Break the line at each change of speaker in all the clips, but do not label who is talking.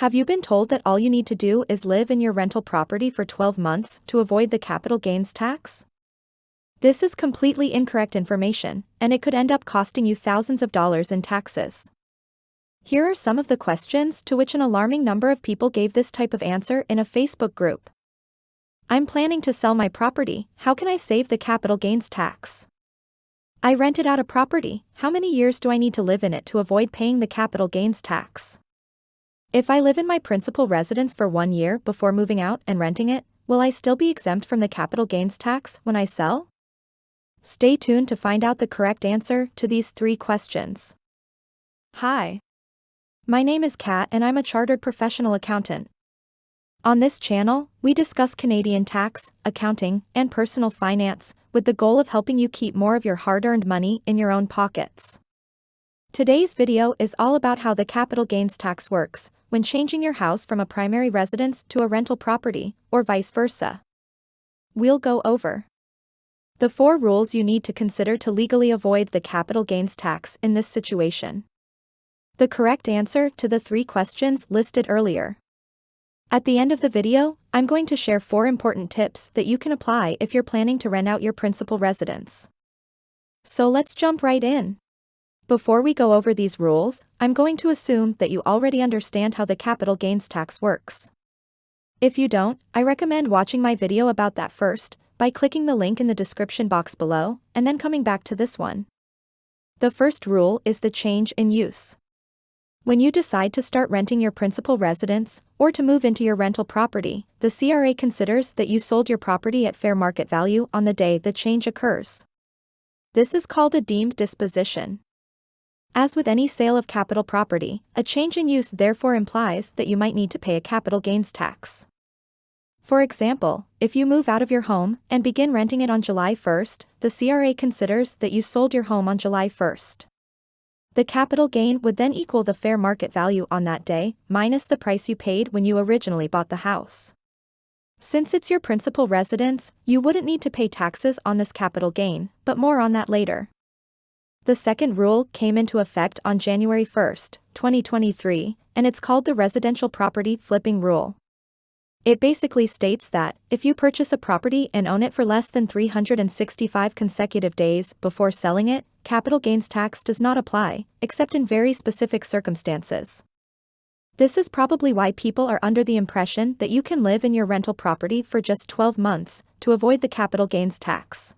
Have you been told that all you need to do is live in your rental property for 12 months to avoid the capital gains tax? This is completely incorrect information, and it could end up costing you thousands of dollars in taxes. Here are some of the questions to which an alarming number of people gave this type of answer in a Facebook group. I'm planning to sell my property, how can I save the capital gains tax? I rented out a property, how many years do I need to live in it to avoid paying the capital gains tax? If I live in my principal residence for 1 year before moving out and renting it, will I still be exempt from the capital gains tax when I sell? Stay tuned to find out the correct answer to these 3 questions. Hi. My name is Kat and I'm a chartered professional accountant. On this channel, we discuss Canadian tax, accounting, and personal finance, with the goal of helping you keep more of your hard-earned money in your own pockets. Today's video is all about how the capital gains tax works when changing your house from a primary residence to a rental property, or vice versa. We'll go over the 4 rules you need to consider to legally avoid the capital gains tax in this situation. The correct answer to the 3 questions listed earlier. At the end of the video, I'm going to share 4 important tips that you can apply if you're planning to rent out your principal residence. So let's jump right in. Before we go over these rules, I'm going to assume that you already understand how the capital gains tax works. If you don't, I recommend watching my video about that first, by clicking the link in the description box below, and then coming back to this one. The first rule is the change in use. When you decide to start renting your principal residence, or to move into your rental property, the CRA considers that you sold your property at fair market value on the day the change occurs. This is called a deemed disposition. As with any sale of capital property, a change in use therefore implies that you might need to pay a capital gains tax. For example, if you move out of your home and begin renting it on July 1st, the CRA considers that you sold your home on July 1st. The capital gain would then equal the fair market value on that day, minus the price you paid when you originally bought the house. Since it's your principal residence, you wouldn't need to pay taxes on this capital gain, but more on that later. The second rule came into effect on January 1st, 2023, and it's called the Residential Property Flipping Rule. It basically states that, if you purchase a property and own it for less than 365 consecutive days before selling it, capital gains tax does not apply, except in very specific circumstances. This is probably why people are under the impression that you can live in your rental property for just 12 months to avoid the capital gains tax.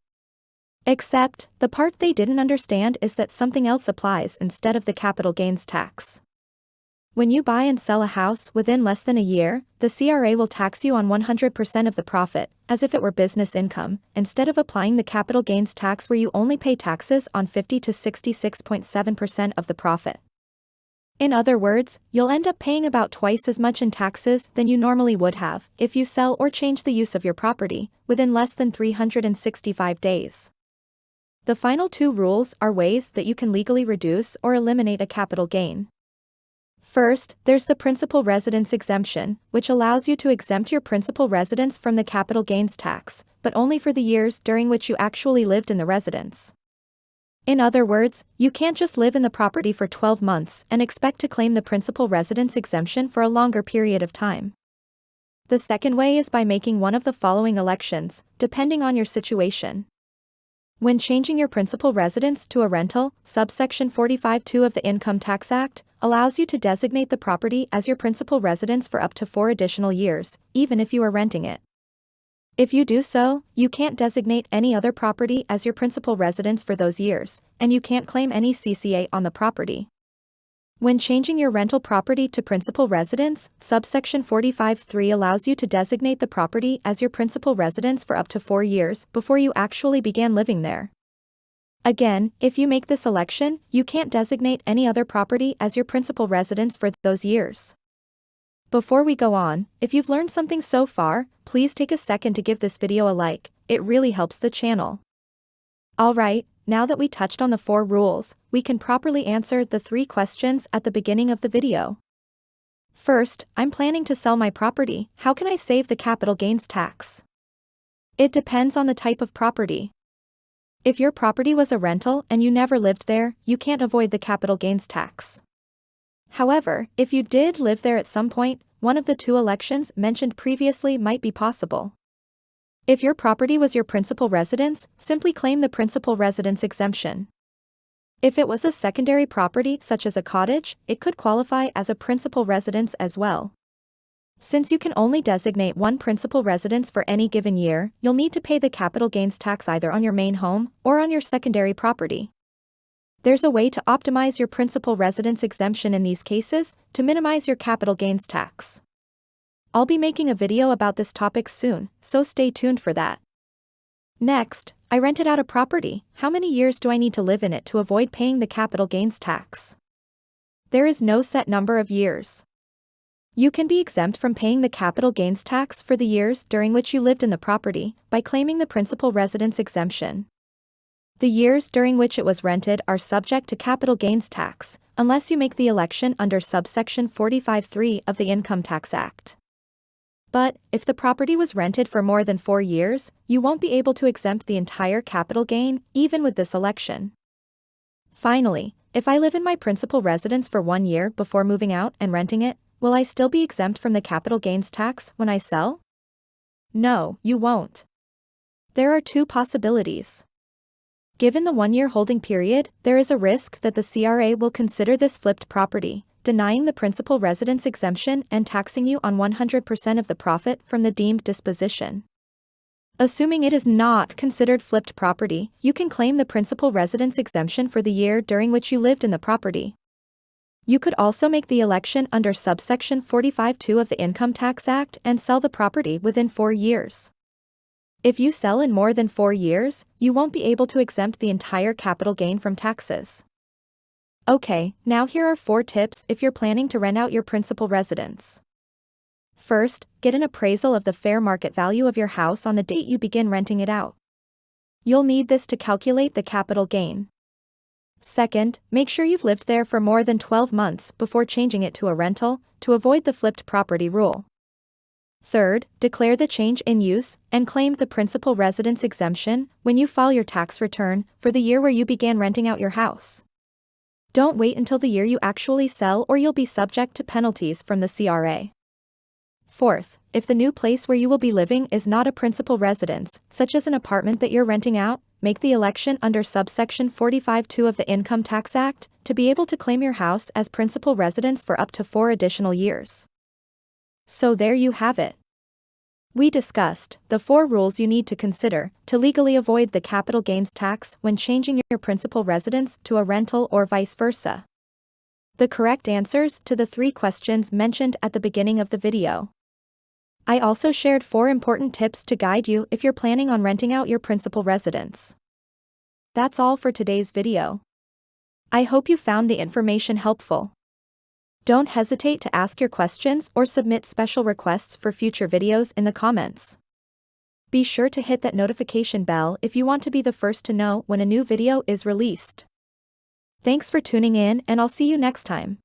Except, the part they didn't understand is that something else applies instead of the capital gains tax. When you buy and sell a house within less than a year, the CRA will tax you on 100% of the profit, as if it were business income, instead of applying the capital gains tax where you only pay taxes on 50 to 66.7% of the profit. In other words, you'll end up paying about twice as much in taxes than you normally would have if you sell or change the use of your property within less than 365 days. The final 2 rules are ways that you can legally reduce or eliminate a capital gain. First, there's the principal residence exemption, which allows you to exempt your principal residence from the capital gains tax, but only for the years during which you actually lived in the residence. In other words, you can't just live in the property for 12 months and expect to claim the principal residence exemption for a longer period of time. The second way is by making one of the following elections, depending on your situation. When changing your principal residence to a rental, subsection 45(2) of the Income Tax Act allows you to designate the property as your principal residence for up to 4 additional years, even if you are renting it. If you do so, you can't designate any other property as your principal residence for those years, and you can't claim any CCA on the property. When changing your rental property to principal residence, subsection 45(3) allows you to designate the property as your principal residence for up to 4 years before you actually began living there. Again, if you make this election, you can't designate any other property as your principal residence for those years. Before we go on, if you've learned something so far, please take a second to give this video a like, it really helps the channel. Alright, now that we touched on the 4 rules, we can properly answer the 3 questions at the beginning of the video. First, I'm planning to sell my property, how can I save the capital gains tax? It depends on the type of property. If your property was a rental and you never lived there, you can't avoid the capital gains tax. However, if you did live there at some point, one of the two elections mentioned previously might be possible. If your property was your principal residence, simply claim the principal residence exemption. If it was a secondary property such as a cottage, it could qualify as a principal residence as well. Since you can only designate one principal residence for any given year, you'll need to pay the capital gains tax either on your main home or on your secondary property. There's a way to optimize your principal residence exemption in these cases to minimize your capital gains tax. I'll be making a video about this topic soon, so stay tuned for that. Next, I rented out a property. How many years do I need to live in it to avoid paying the capital gains tax? There is no set number of years. You can be exempt from paying the capital gains tax for the years during which you lived in the property by claiming the principal residence exemption. The years during which it was rented are subject to capital gains tax, unless you make the election under subsection 45(3) of the Income Tax Act. But, if the property was rented for more than 4 years, you won't be able to exempt the entire capital gain, even with this election. Finally, if I live in my principal residence for 1 year before moving out and renting it, will I still be exempt from the capital gains tax when I sell? No, you won't. There are two possibilities. Given the 1-year holding period, there is a risk that the CRA will consider this flipped property, denying the principal residence exemption and taxing you on 100% of the profit from the deemed disposition. Assuming it is not considered flipped property, you can claim the principal residence exemption for the year during which you lived in the property. You could also make the election under subsection 45(2) of the Income Tax Act and sell the property within 4 years. If you sell in more than 4 years, you won't be able to exempt the entire capital gain from taxes. Okay, now here are 4 tips if you're planning to rent out your principal residence. First, get an appraisal of the fair market value of your house on the date you begin renting it out. You'll need this to calculate the capital gain. Second, make sure you've lived there for more than 12 months before changing it to a rental, to avoid the flipped property rule. Third, declare the change in use and claim the principal residence exemption when you file your tax return for the year where you began renting out your house. Don't wait until the year you actually sell or you'll be subject to penalties from the CRA. Fourth, if the new place where you will be living is not a principal residence, such as an apartment that you're renting out, make the election under subsection 45(2) of the Income Tax Act to be able to claim your house as principal residence for up to 4 additional years. So there you have it. We discussed the 4 rules you need to consider to legally avoid the capital gains tax when changing your principal residence to a rental or vice versa. The correct answers to the 3 questions mentioned at the beginning of the video. I also shared 4 important tips to guide you if you're planning on renting out your principal residence. That's all for today's video. I hope you found the information helpful. Don't hesitate to ask your questions or submit special requests for future videos in the comments. Be sure to hit that notification bell if you want to be the first to know when a new video is released. Thanks for tuning in, and I'll see you next time.